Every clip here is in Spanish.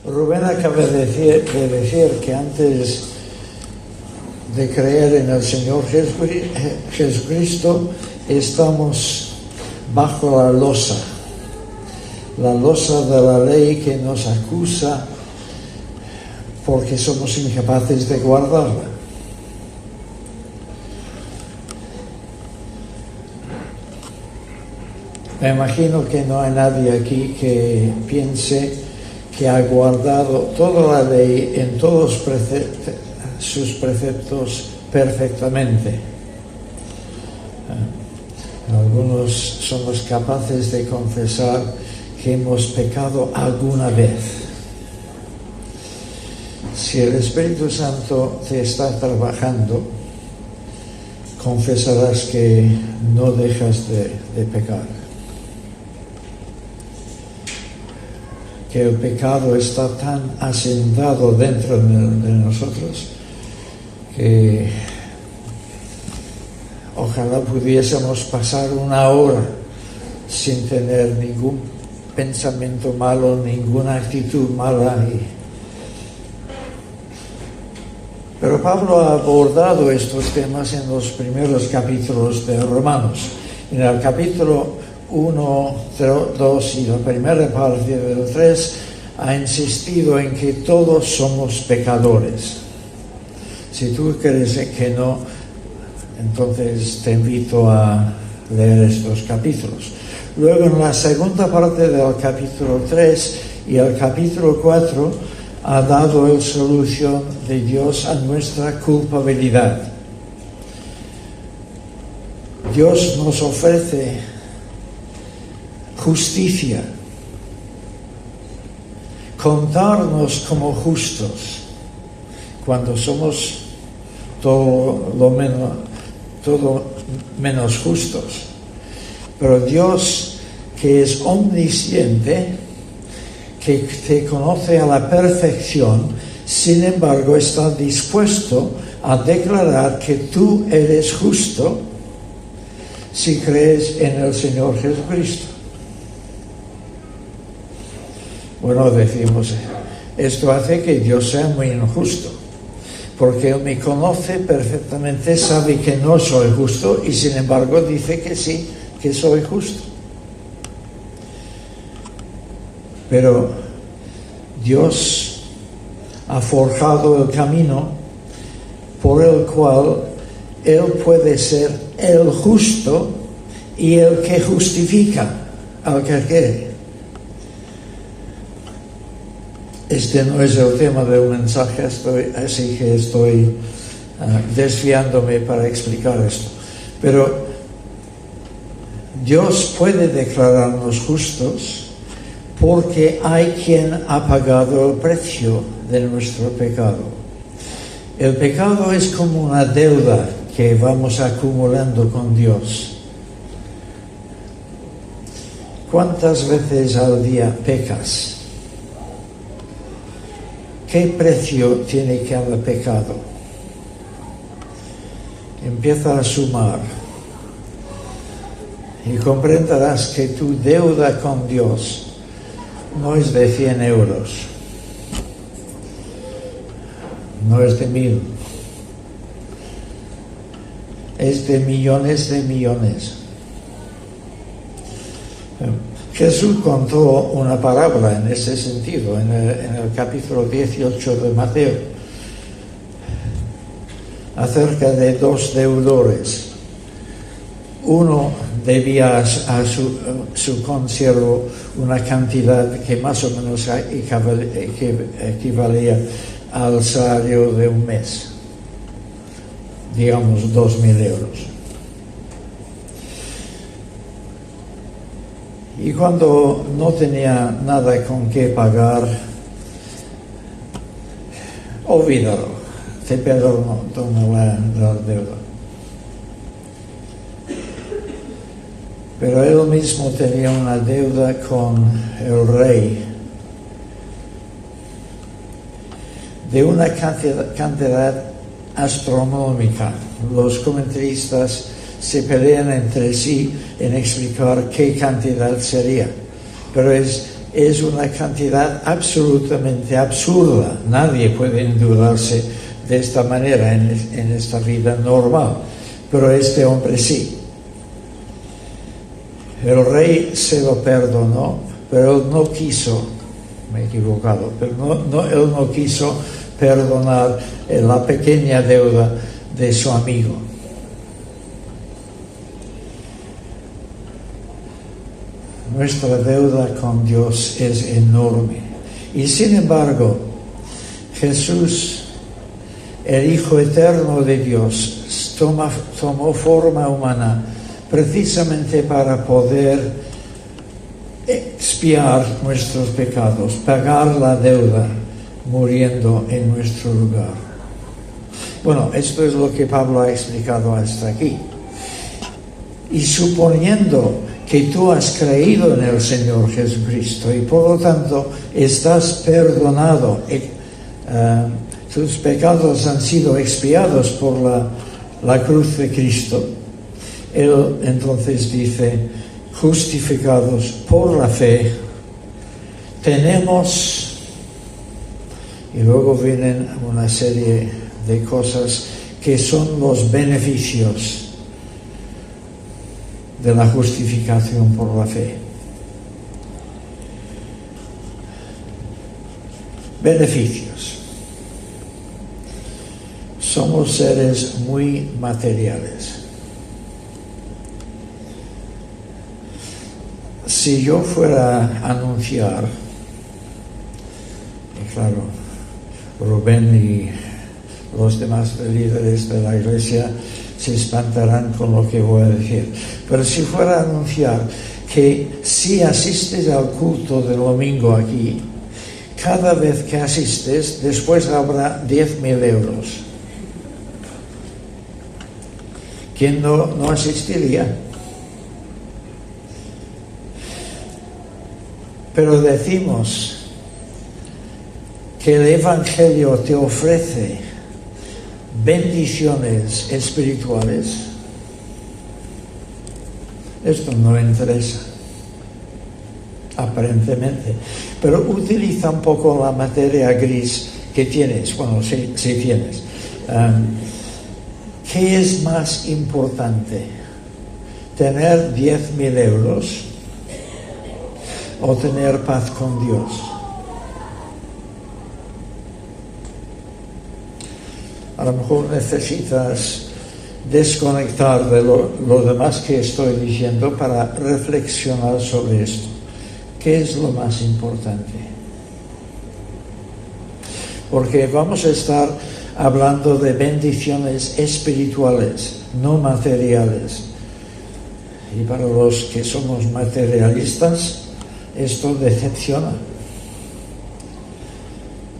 Rubén acaba de decir que antes de creer en el Señor Jesucristo estamos bajo la losa de la ley que nos acusa porque somos incapaces de guardarla. Me imagino que no hay nadie aquí que piense que ha guardado toda la ley en todos sus preceptos perfectamente. Algunos somos capaces de confesar que hemos pecado alguna vez. Si el Espíritu Santo te está trabajando, confesarás que no dejas de pecar. Que el pecado está tan asentado dentro de nosotros que ojalá pudiésemos pasar una hora sin tener ningún pensamiento malo, ninguna actitud mala. Pero Pablo ha abordado estos temas en los primeros capítulos de Romanos. En el capítulo 1, 2 y la primera parte del 3 ha insistido en que todos somos pecadores. Si tú crees que no, entonces te invito a leer estos capítulos. Luego en la segunda parte del capítulo 3 y el capítulo 4 ha dado la solución de Dios a nuestra culpabilidad. Dios nos ofrece justicia, contarnos como justos cuando somos todo menos justos. Pero Dios, que es omnisciente, que te conoce a la perfección, sin embargo está dispuesto a declarar que tú eres justo si crees en el Señor Jesucristo. Bueno, decimos, esto hace que Dios sea muy injusto, porque Él me conoce perfectamente, sabe que no soy justo y sin embargo dice que sí, que soy justo. Pero Dios ha forjado el camino por el cual Él puede ser el justo y el que justifica al que quiere. Este no es el tema del mensaje, así que estoy desviándome para explicar esto. Pero Dios puede declararnos justos porque hay quien ha pagado el precio de nuestro pecado. El pecado es como una deuda que vamos acumulando con Dios. ¿Cuántas veces al día pecas? ¿Qué precio tiene cada pecado? Empieza a sumar y comprenderás que tu deuda con Dios no es de 100 euros, no es de 1000, es de millones de millones. Jesús contó una parábola en ese sentido, en el capítulo 18 de Mateo, acerca de dos deudores. Uno debía a su consiervo una cantidad que más o menos equivalía al salario de un mes, digamos 2.000 euros. Y cuando no tenía nada con qué pagar, olvídalo, te perdono la deuda. Pero él mismo tenía una deuda con el rey de una cantidad astronómica. Los comentaristas se pelean entre sí en explicar qué cantidad sería, pero es es una cantidad absolutamente absurda. Nadie puede endeudarse de esta manera en esta vida normal, pero este hombre sí. El rey se lo perdonó, pero él no quiso, me he equivocado, pero él no quiso perdonar la pequeña deuda de su amigo. Nuestra deuda con Dios es enorme. Y sin embargo, Jesús, el Hijo eterno de Dios, tomó forma humana precisamente para poder expiar nuestros pecados, pagar la deuda, muriendo en nuestro lugar. Bueno, esto es lo que Pablo ha explicado hasta aquí. Y suponiendo que tú has creído en el Señor Jesucristo y por lo tanto estás perdonado, tus pecados han sido expiados por la cruz de Cristo, Él entonces dice, justificados por la fe, tenemos, y luego vienen una serie de cosas que son los beneficios de la justificación por la fe. Beneficios. Somos seres muy materiales. Si yo fuera a anunciar, y claro, Rubén y los demás líderes de la iglesia se espantarán con lo que voy a decir, pero si fuera a anunciar que si asistes al culto del domingo aquí, cada vez que asistes, después habrá 10.000 euros. ¿Quién no asistiría? Pero decimos que el Evangelio te ofrece bendiciones espirituales. Esto no interesa, aparentemente, pero utiliza un poco la materia gris que tienes, bueno, si tienes. ¿Qué es más importante? ¿Tener 10.000 euros o tener paz con Dios? A lo mejor necesitas desconectar de lo demás que estoy diciendo para reflexionar sobre esto. ¿Qué es lo más importante? Porque vamos a estar hablando de bendiciones espirituales, no materiales. Y para los que somos materialistas, esto decepciona.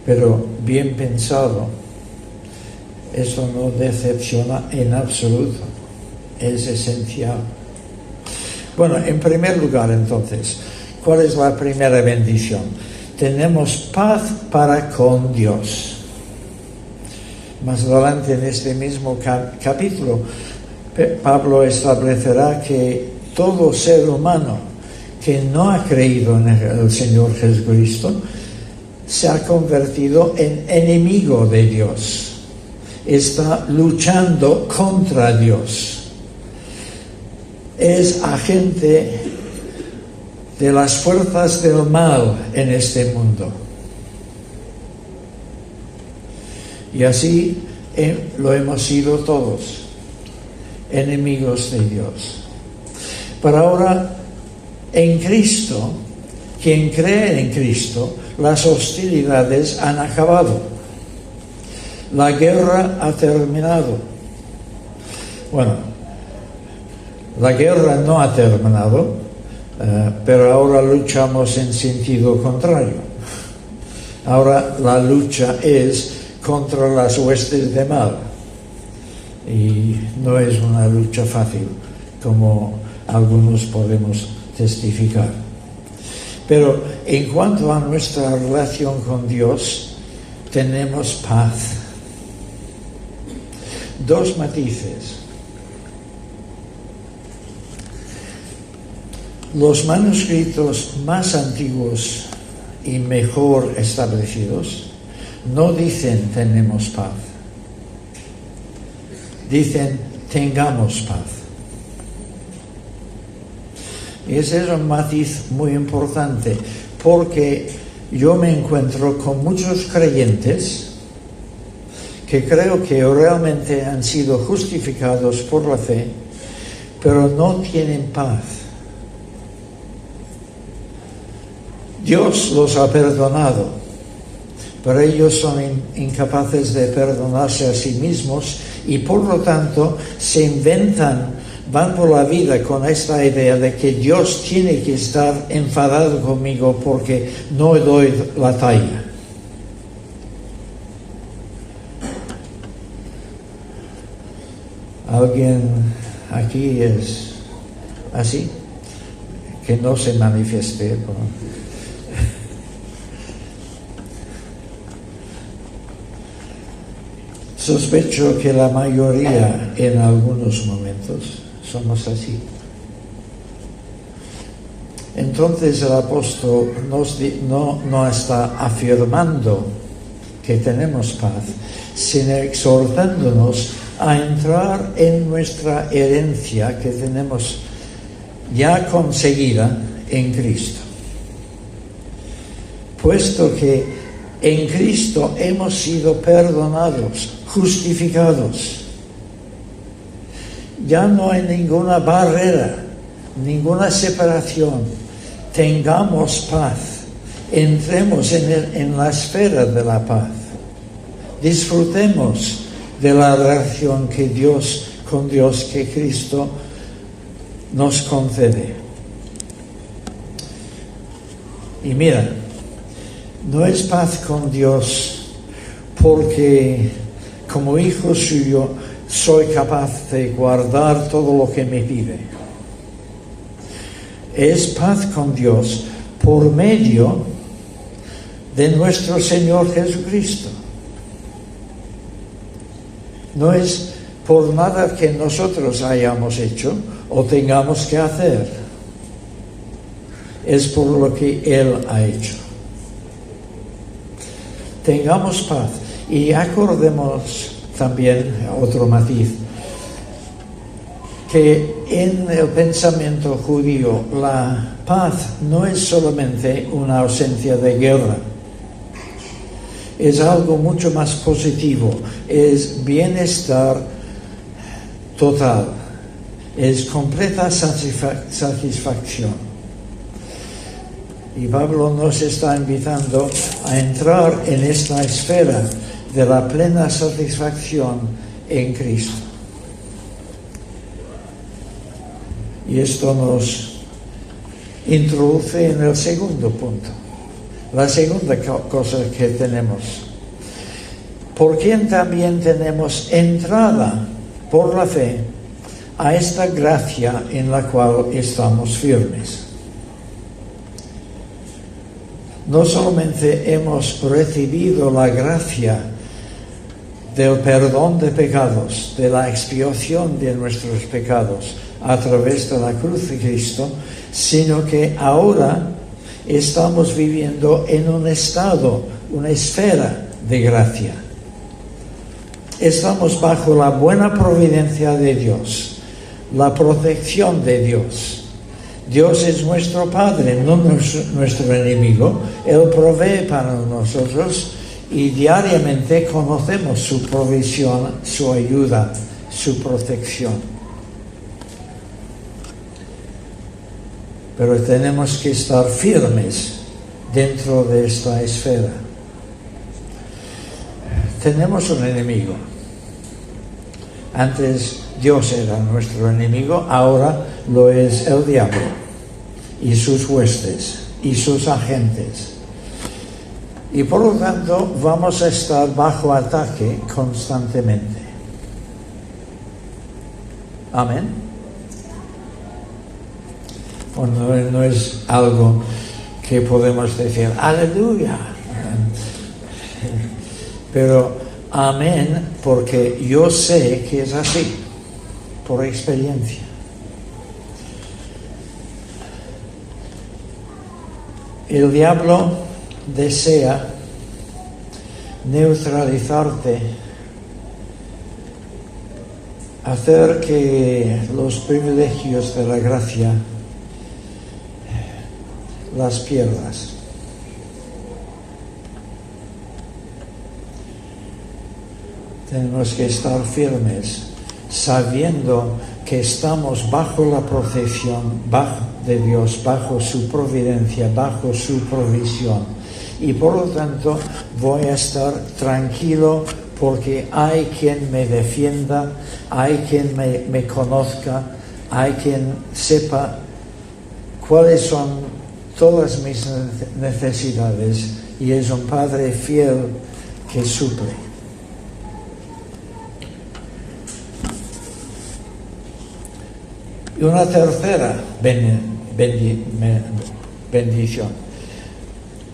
Pero bien pensado, eso no decepciona en absoluto, es esencial. Bueno, en primer lugar entonces, ¿cuál es la primera bendición? Tenemos paz para con Dios. Más adelante en este mismo capítulo, Pablo establecerá que todo ser humano que no ha creído en el Señor Jesucristo se ha convertido en enemigo de Dios. Está luchando contra Dios. Es agente de las fuerzas del mal en este mundo. Y así lo hemos sido todos, enemigos de Dios. Pero ahora, en Cristo, quien cree en Cristo, las hostilidades han acabado. La guerra ha terminado. Bueno, la guerra no ha terminado, pero ahora luchamos en sentido contrario. Ahora la lucha es contra las huestes de mal. Y no es una lucha fácil, como algunos podemos testificar. Pero en cuanto a nuestra relación con Dios, tenemos paz. Dos matices. Los manuscritos más antiguos y mejor establecidos no dicen tenemos paz, dicen tengamos paz. Y ese es un matiz muy importante, porque yo me encuentro con muchos creyentes que creo que realmente han sido justificados por la fe, pero no tienen paz. Dios los ha perdonado, pero ellos son incapaces de perdonarse a sí mismos y por lo tanto se inventan, van por la vida con esta idea de que Dios tiene que estar enfadado conmigo porque no doy la talla. ¿Alguien aquí es así? Que no se manifieste. Sospecho que la mayoría en algunos momentos somos así. Entonces el apóstol no está afirmando que tenemos paz, sino exhortándonos a entrar en nuestra herencia que tenemos ya conseguida en Cristo. Puesto que en Cristo hemos sido perdonados, justificados. Ya no hay ninguna barrera, ninguna separación. Tengamos paz. Entremos en la esfera de la paz. Disfrutemos de la relación con Dios que Cristo nos concede. Y mira, no es paz con Dios porque como hijo suyo soy capaz de guardar todo lo que me pide. Es paz con Dios por medio de nuestro Señor Jesucristo. No es por nada que nosotros hayamos hecho o tengamos que hacer. Es por lo que Él ha hecho. Tengamos paz y acordemos también otro matiz, que en el pensamiento judío la paz no es solamente una ausencia de guerra, es algo mucho más positivo, es bienestar total, es completa satisfacción. Y Pablo nos está invitando a entrar en esta esfera de la plena satisfacción en Cristo. Y esto nos introduce en el segundo punto, la segunda cosa que tenemos. Por quien también tenemos entrada por la fe a esta gracia en la cual estamos firmes. No solamente hemos recibido la gracia del perdón de pecados, de la expiación de nuestros pecados a través de la cruz de Cristo, sino que ahora estamos viviendo en un estado, una esfera de gracia. Estamos bajo la buena providencia de Dios, la protección de Dios. Dios es nuestro Padre, no nuestro enemigo. Él provee para nosotros y diariamente conocemos su provisión, su ayuda, su protección. Pero tenemos que estar firmes dentro de esta esfera. Tenemos un enemigo. Antes Dios era nuestro enemigo, ahora lo es el diablo y sus huestes y sus agentes. Y por lo tanto vamos a estar bajo ataque constantemente. Amén. Bueno, no es algo que podemos decir, aleluya. Pero amén, porque yo sé que es así, por experiencia. El diablo desea neutralizarte, hacer que los privilegios de la gracia las pierdas. Tenemos que estar firmes, sabiendo que estamos bajo la protección de Dios, bajo su providencia, bajo su provisión. Y por lo tanto voy a estar tranquilo porque hay quien me defienda, hay quien me conozca, hay quien sepa cuáles son todas mis necesidades, y es un Padre fiel que suple. Y una tercera bendición.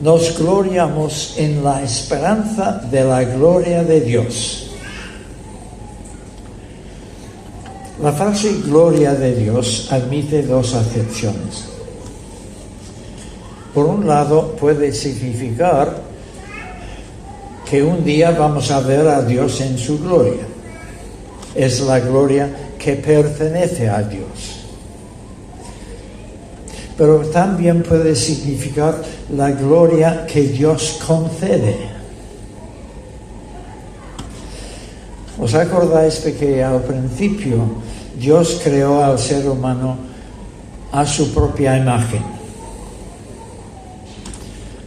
Nos gloriamos en la esperanza de la gloria de Dios. La frase gloria de Dios admite dos acepciones. Por un lado, puede significar que un día vamos a ver a Dios en su gloria. Es la gloria que pertenece a Dios. Pero también puede significar la gloria que Dios concede. ¿Os acordáis de que al principio Dios creó al ser humano a su propia imagen?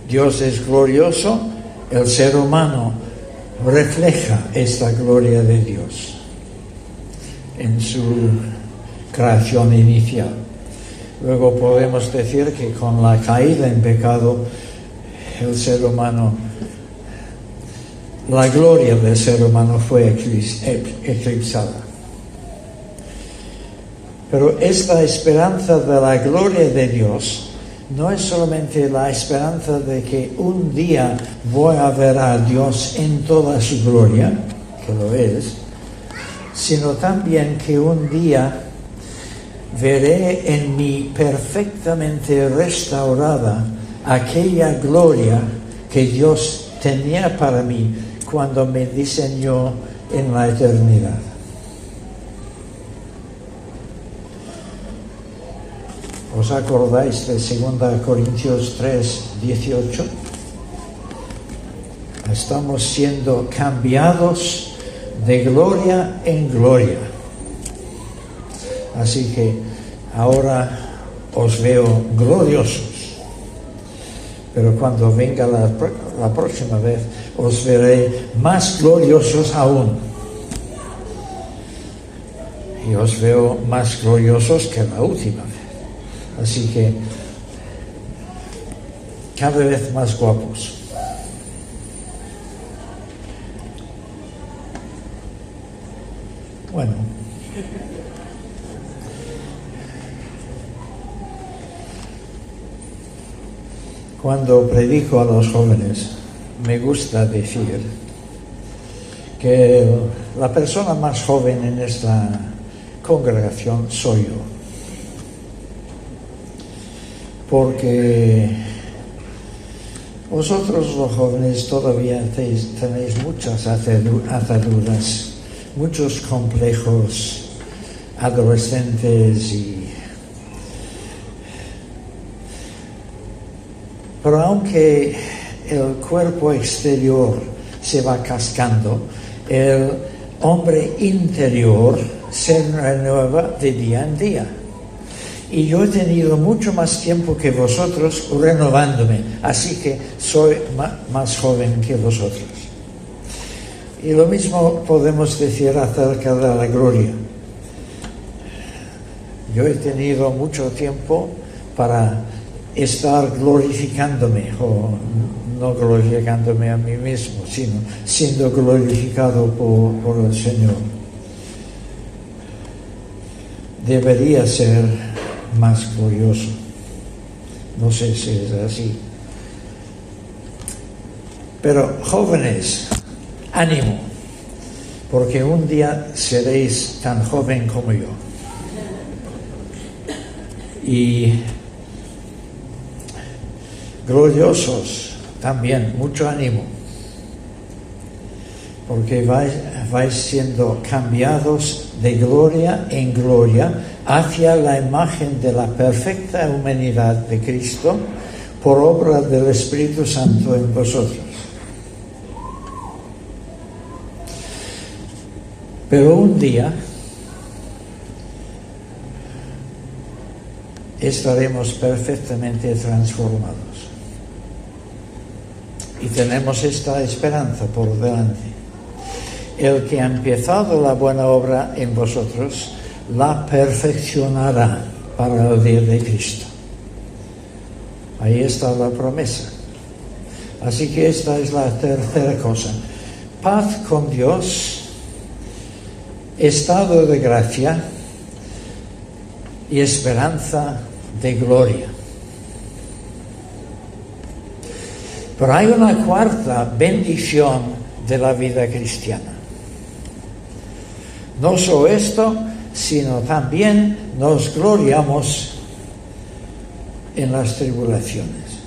Dios es glorioso, el ser humano refleja esta gloria de Dios en su creación inicial. Luego podemos decir que con la caída en pecado, el ser humano, la gloria del ser humano fue eclipsada. Pero esta esperanza de la gloria de Dios no es solamente la esperanza de que un día voy a ver a Dios en toda su gloria, que lo es, sino también que un día veré en mí perfectamente restaurada aquella gloria que Dios tenía para mí cuando me diseñó en la eternidad. ¿Os acordáis de 2 Corintios 3, 18? Estamos siendo cambiados de gloria en gloria. Así que ahora os veo gloriosos, pero cuando venga la próxima vez os veré más gloriosos aún. Y os veo más gloriosos que la última vez. Así que cada vez más guapos. Bueno. Cuando predico a los jóvenes, me gusta decir que la persona más joven en esta congregación soy yo. Porque vosotros los jóvenes todavía tenéis muchas ataduras, muchos complejos adolescentes pero aunque el cuerpo exterior se va cascando, el hombre interior se renueva de día en día. Y yo he tenido mucho más tiempo que vosotros renovándome, así que soy más joven que vosotros. Y lo mismo podemos decir acerca de la gloria. Yo he tenido mucho tiempo para estar glorificándome, o no glorificándome a mí mismo, sino siendo glorificado por el Señor. Debería ser más glorioso. No sé si es así. Pero jóvenes, ánimo, porque un día seréis tan joven como yo. gloriosos también, mucho ánimo, porque vais siendo cambiados de gloria en gloria hacia la imagen de la perfecta humanidad de Cristo por obra del Espíritu Santo en vosotros. Pero un día estaremos perfectamente transformados. Y tenemos esta esperanza por delante. El que ha empezado la buena obra en vosotros, la perfeccionará para el día de Cristo. Ahí está la promesa. Así que esta es la tercera cosa. Paz con Dios, estado de gracia y esperanza de gloria. Pero hay una cuarta bendición de la vida cristiana. No solo esto, sino también nos gloriamos en las tribulaciones.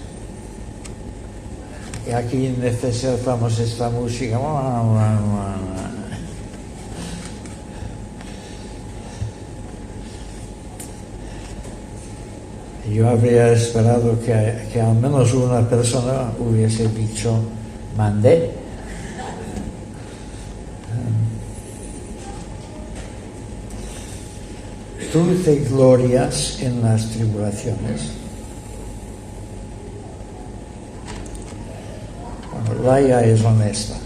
Y aquí necesitamos esta música. Yo habría esperado que al menos una persona hubiese dicho mandé. Tú te glorias en las tribulaciones. Bueno, Laia es honesta.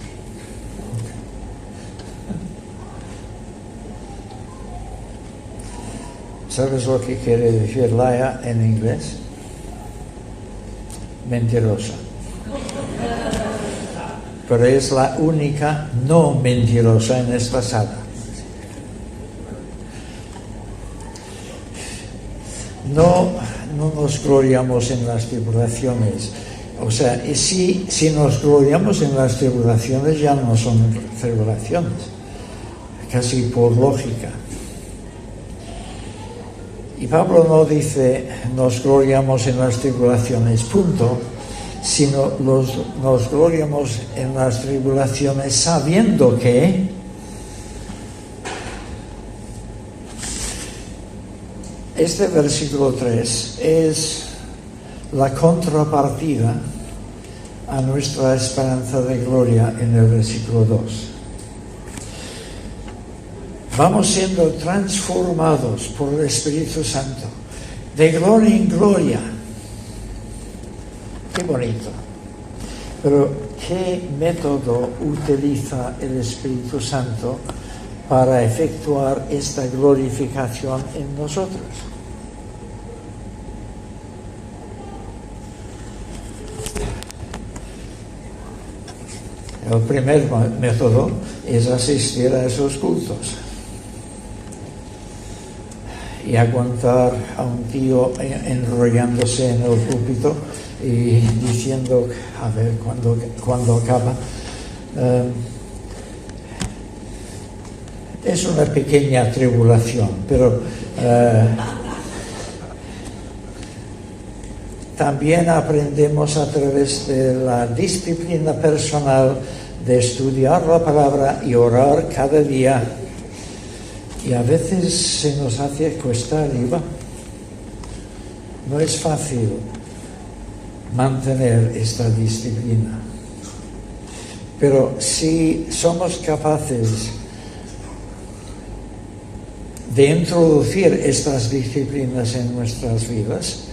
¿Sabes lo que quiere decir Laia en inglés? Mentirosa. Pero es la única no mentirosa en esta sala. No nos gloriamos en las tribulaciones. O sea, si nos gloriamos en las tribulaciones, ya no son tribulaciones, casi por lógica. Y Pablo no dice nos gloriamos en las tribulaciones, punto, sino nos gloriamos en las tribulaciones sabiendo que este versículo 3 es la contrapartida a nuestra esperanza de gloria en el versículo 2. Vamos siendo transformados por el Espíritu Santo, de gloria en gloria. Qué bonito. Pero, ¿qué método utiliza el Espíritu Santo para efectuar esta glorificación en nosotros? El primer método es asistir a esos cultos y aguantar a un tío enrollándose en el púlpito y diciendo, a ver, cuándo acaba. Es una pequeña tribulación, pero también aprendemos a través de la disciplina personal de estudiar la palabra y orar cada día. Y a veces se nos hace cuesta arriba. No es fácil mantener esta disciplina. Pero si somos capaces de introducir estas disciplinas en nuestras vidas,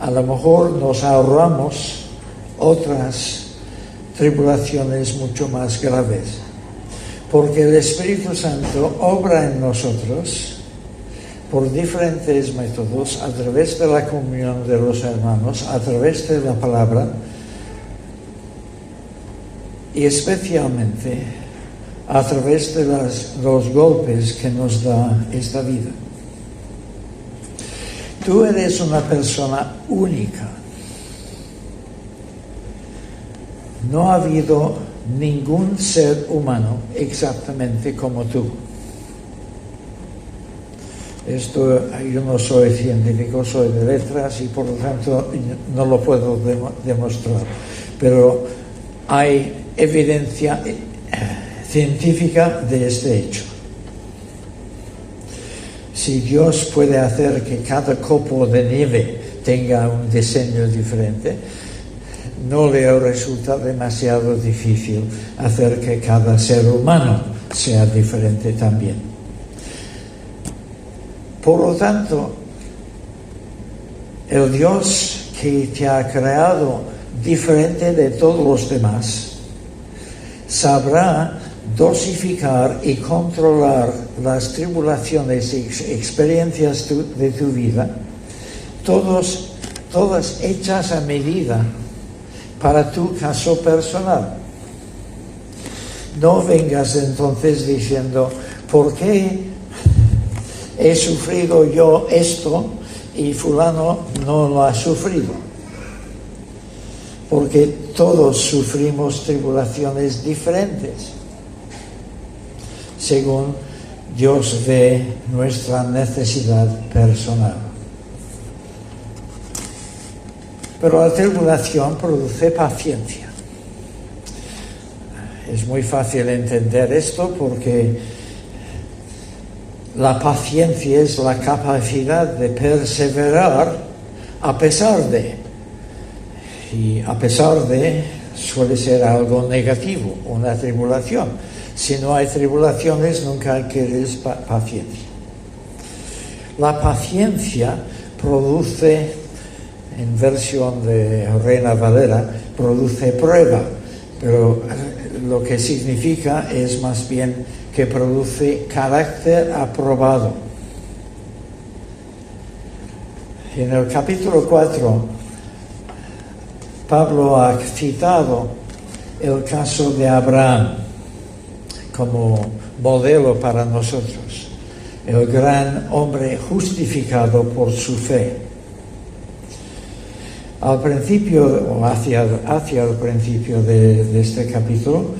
a lo mejor nos ahorramos otras tribulaciones mucho más graves. Porque el Espíritu Santo obra en nosotros por diferentes métodos, a través de la comunión de los hermanos, a través de la palabra y especialmente a través de los golpes que nos da esta vida. Tú eres una persona única. No ha habido ningún ser humano exactamente como tú. Esto, yo no soy científico, soy de letras y por lo tanto no lo puedo demostrar. Pero hay evidencia científica de este hecho. Si Dios puede hacer que cada copo de nieve tenga un diseño diferente, no le resulta demasiado difícil hacer que cada ser humano sea diferente también. Por lo tanto, el Dios que te ha creado diferente de todos los demás sabrá dosificar y controlar las tribulaciones y experiencias de tu vida, todas hechas a medida para tu caso personal. No vengas entonces diciendo, ¿por qué he sufrido yo esto y fulano no lo ha sufrido? Porque todos sufrimos tribulaciones diferentes, según Dios ve nuestra necesidad personal. Pero la tribulación produce paciencia. Es muy fácil entender esto porque la paciencia es la capacidad de perseverar a pesar de. Y a pesar de suele ser algo negativo, una tribulación. Si no hay tribulaciones, nunca adquieres paciencia. La paciencia produce, en versión de Reina Valera, produce prueba, pero lo que significa es más bien que produce carácter aprobado. En el capítulo 4, Pablo ha citado el caso de Abraham como modelo para nosotros, el gran hombre justificado por su fe. Al principio, o hacia el principio de este capítulo,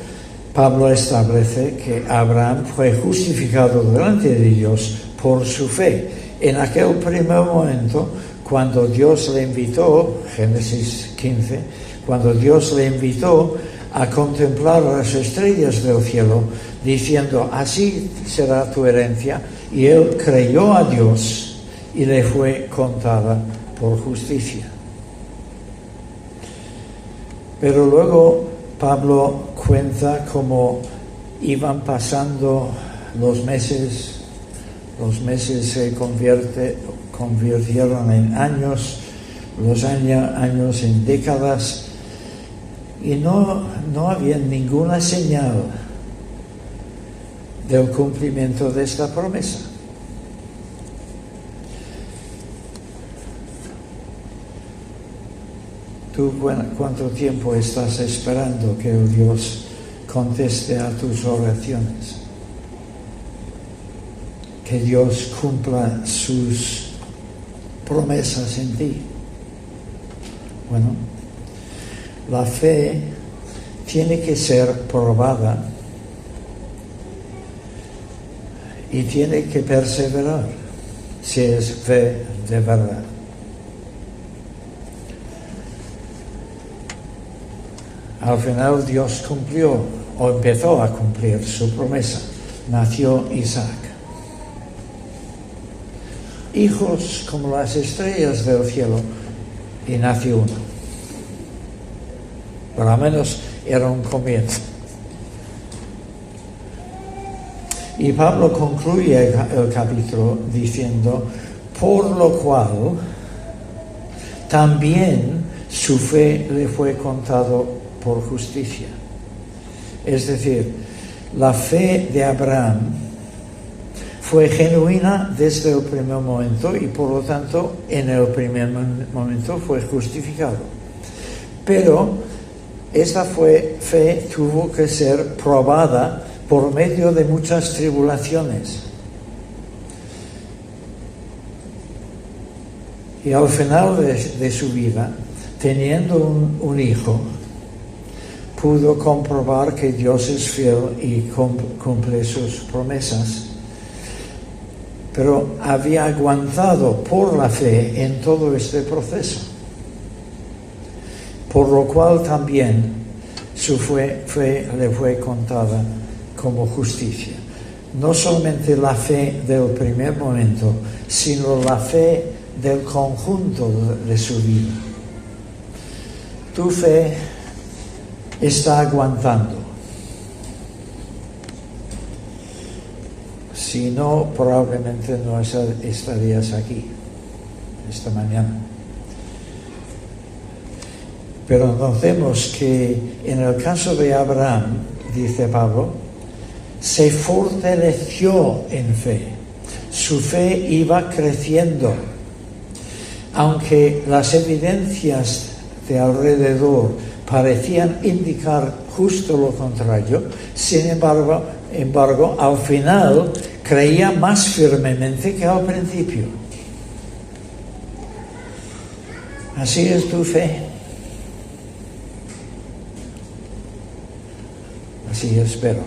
Pablo establece que Abraham fue justificado delante de Dios por su fe. En aquel primer momento, cuando Dios le invitó, Génesis 15, cuando Dios le invitó a contemplar las estrellas del cielo, diciendo, así será tu herencia, y él creyó a Dios y le fue contada por justicia. Pero luego Pablo cuenta cómo iban pasando los meses se convirtieron en años, los años en décadas, y no había ninguna señal del cumplimiento de esta promesa. ¿Tú cuánto tiempo estás esperando que el Dios conteste a tus oraciones? Que Dios cumpla sus promesas en ti. Bueno, la fe tiene que ser probada y tiene que perseverar si es fe de verdad. Al final Dios cumplió o empezó a cumplir su promesa. Nació Isaac. Hijos como las estrellas del cielo, y nació uno. Por lo menos era un comienzo. Y Pablo concluye el capítulo diciendo, por lo cual también su fe le fue contado por justicia. Es decir, la fe de Abraham fue genuina desde el primer momento y por lo tanto en el primer momento fue justificado. Pero esta fe tuvo que ser probada por medio de muchas tribulaciones. Y al final de su vida, teniendo un hijo, pudo comprobar que Dios es fiel y cumple sus promesas. pero había aguantado por la fe en todo este proceso, por lo cual también su fe le fue contada como justicia. No solamente la fe del primer momento, sino la fe del conjunto de su vida. Tu fe está aguantando. Si no, probablemente no estarías aquí esta mañana. Pero notemos que en el caso de Abraham, dice Pablo, se fortaleció en fe. Su fe iba creciendo. Aunque las evidencias de alrededor parecían indicar justo lo contrario, sin embargo, al final creía más firmemente que al principio. Así es tu fe. Así espero.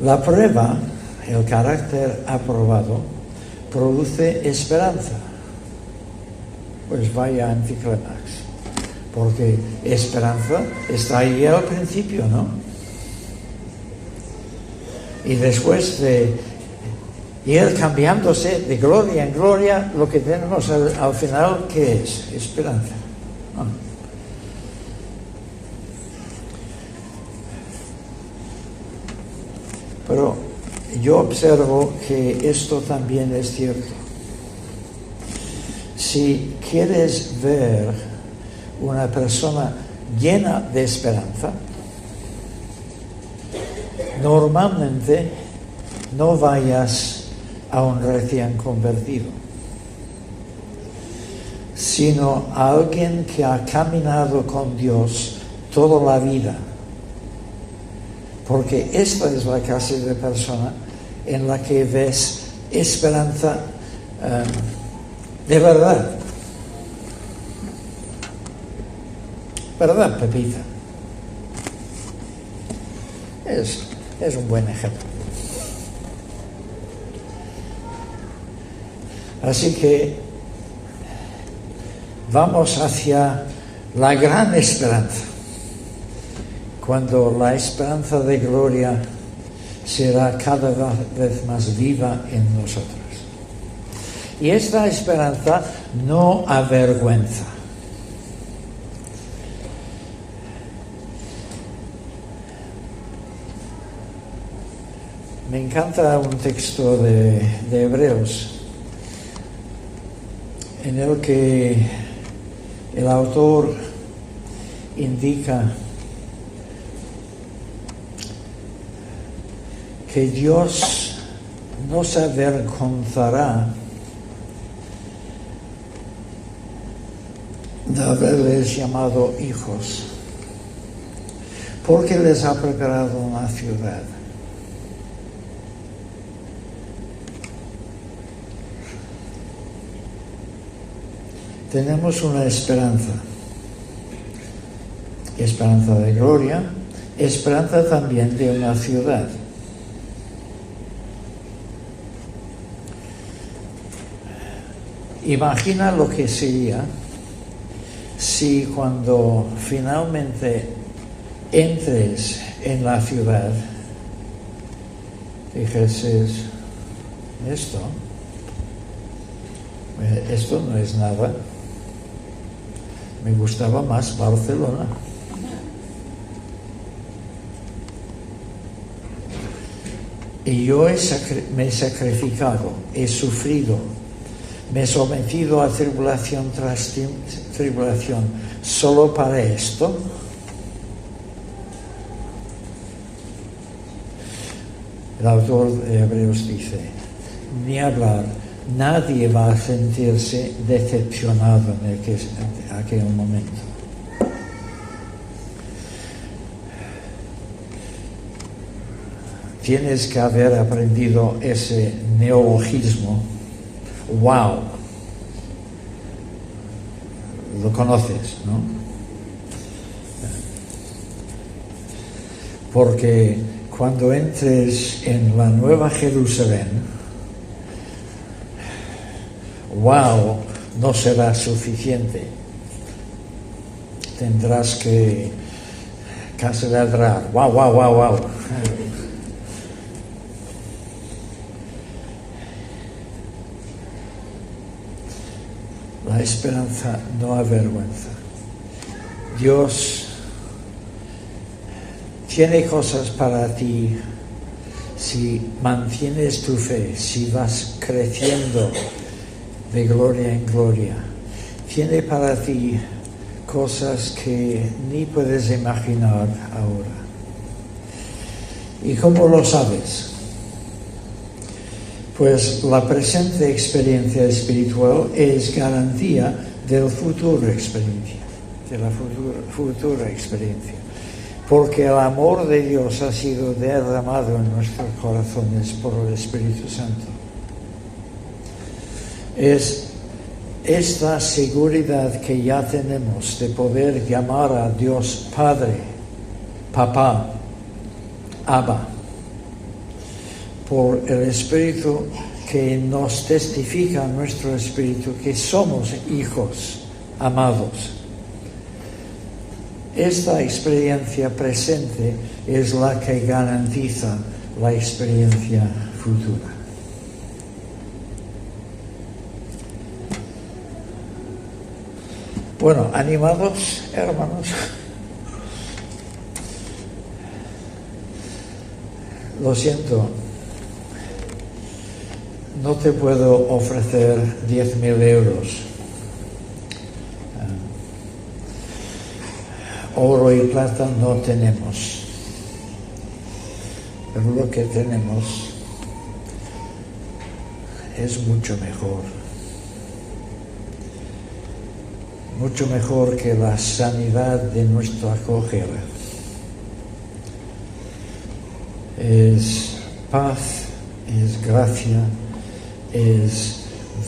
La prueba, el carácter aprobado, produce esperanza. Pues vaya anticlimax. Porque esperanza está ahí al principio, ¿no? Y después de ir cambiándose de gloria en gloria, lo que tenemos al final, ¿qué es? Esperanza. ¿No? Pero yo observo que esto también es cierto. Si quieres ver una persona llena de esperanza, normalmente no vayas a un recién convertido, sino a alguien que ha caminado con Dios toda la vida. Porque esta es la clase de persona en la que ves esperanza de verdad. ¿Verdad, Pepita? Es un buen ejemplo. Así que vamos hacia la gran esperanza, cuando la esperanza de gloria será cada vez más viva en nosotros. Y esta esperanza no avergüenza. Me encanta un texto de Hebreos en el que el autor indica que Dios no se avergonzará de haberles llamado hijos, porque les ha preparado una ciudad. Tenemos una esperanza de gloria, esperanza también de una ciudad. Imagina lo que sería si cuando finalmente entres en la ciudad dijeses, esto no es nada, me gustaba más Barcelona. Y yo me he sacrificado, he sufrido, me he sometido a tribulación tras tribulación solo para esto. El autor de Hebreos dice, ni hablar, nadie va a sentirse decepcionado en aquel momento. Tienes que haber aprendido ese neologismo. ¡Wow! Lo conoces, ¿no? Porque cuando entres en la Nueva Jerusalén, wow, no será suficiente. Tendrás que casi ladrar, wow, wow, wow, wow. La esperanza no avergüenza. Dios tiene cosas para ti si mantienes tu fe, si vas creciendo de gloria en gloria. Tiene para ti cosas que ni puedes imaginar ahora. ¿Y cómo lo sabes? Pues la presente experiencia espiritual es garantía de la futura experiencia. Porque el amor de Dios ha sido derramado en nuestros corazones por el Espíritu Santo. Es esta seguridad que ya tenemos de poder llamar a Dios Padre, Papá, Abba, por el Espíritu que nos testifica nuestro Espíritu que somos hijos amados. Esta experiencia presente es la que garantiza la experiencia futura. Bueno, animados, hermanos. Lo siento, no te puedo ofrecer 10.000 euros. Oro y plata no tenemos, pero lo que tenemos es mucho mejor que la sanidad de nuestra cojera. Es paz, es gracia, es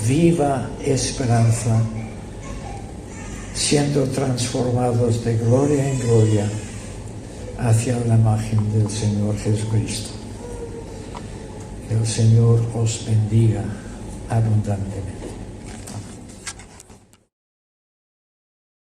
viva esperanza, siendo transformados de gloria en gloria hacia la imagen del Señor Jesucristo. Que el Señor os bendiga abundantemente.